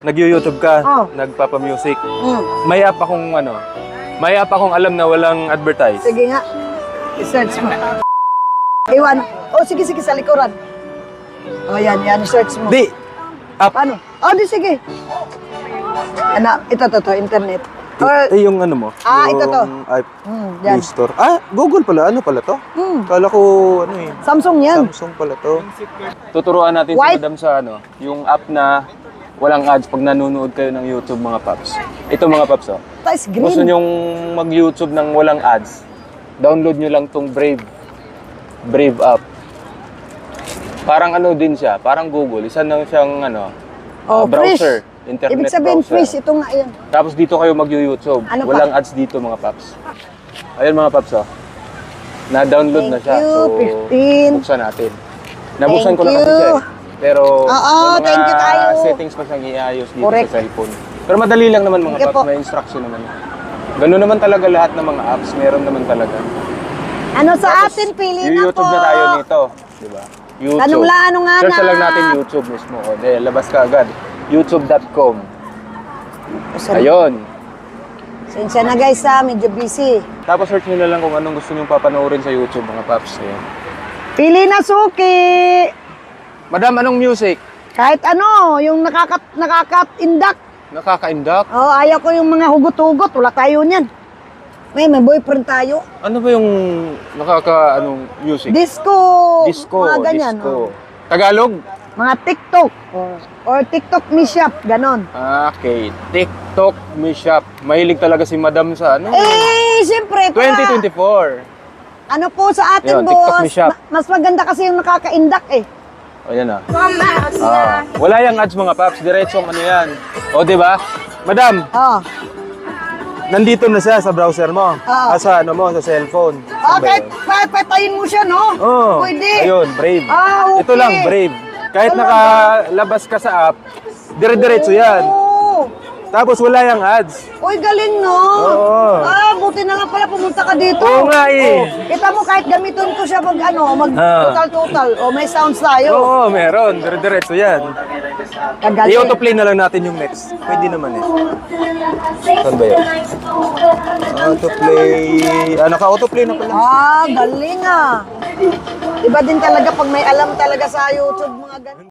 Nag-YouTube ka, Oh. nagpapa-music. Mm. May app akong alam na walang advertise. Sige nga. I-search mo. Iwan. Oh, sige, sa likuran. Oh, yan, i-search mo. Di! App. Paano? Oh, di sige. Ano, ito, internet. Or, Yung ano mo? ito to. Play Yan. Store. Google pala. Ano pala to? Kala ko, Samsung yan. Samsung pala to. Tuturuan natin si White. Madam sa yung app na walang ads pag nanonood kayo ng YouTube, mga paps. Ito, mga paps, oh. Tapos green. Gusto nyong mag-YouTube ng walang ads, download nyo lang tong Brave app. Parang ano din siya, parang Google. Isa na siyang browser, internet Ibig sabihin, browser. fish. Ito nga yan. Tapos dito kayo mag-YouTube. Ano pa? Walang ads dito, mga paps. Ayun, mga paps, oh. Na-download na siya. Thank you, 15. Buksan natin. Nabuksan ko na Thank kasi siya, you. Pero may thank you tayo. settings pa siyang iayos dito Correct. sa cellphone. Pero madali lang naman, mga Thank you paps. po. May instruction naman. Ganun naman talaga lahat ng mga apps. Meron naman talaga. Ano sa atin, pili na po. YouTube na tayo nito. Diba? YouTube. Anong ano nga Search na? lang natin YouTube mismo. O, labas ka agad. YouTube.com. Ayun. Sensya na guys medyo busy. Tapos search nyo na lang kung anong gusto nyo papanoorin sa YouTube, mga paps. Ayan. Pili na suki. Madam, anong music? Kahit ano, yung nakaka-indak. Nakaka-indak? Oh, ayaw ko yung mga hugot-hugot. Wala tayo niyan. May boyfriend tayo. Ano ba yung music? Disco. Mga ganyan. disco. Tagalog? Mga TikTok. Or TikTok me shop. Ganon. Okay, TikTok me shop. Mahilig talaga si Madam sa Siyempre. 2024. Ano po sa Yun, atin, TikTok boss? me shop. Mas maganda kasi yung nakaka-indak eh. O, yan ah. Wala yung ads, mga paps. Diretsong ano yan. O, di ba? Madam, Oh. nandito na siya sa browser mo. Sa sa cellphone. Okay, patayin mo siya, no? Oh, Pwede. ayun, Brave. Okay. Ito lang, Brave. Kahit Talaga? nakalabas ka sa app, dire-diretso yan. Oo. Tapos wala yung ads. Uy, galing, no? Oo. Buti na lang pala pumunta ka dito. Oo nga eh. Kita mo, kahit gamitin ko siya mag total. O, may sounds tayo. Oo, meron. Dire-diretso yan. Kagaling. I-autoplay na lang natin yung next. Pwede naman eh. Saan ba yun? Autoplay. Naka-autoplay na pala. Galing ah. Iba din talaga pag may alam talaga sa YouTube, mga ganun.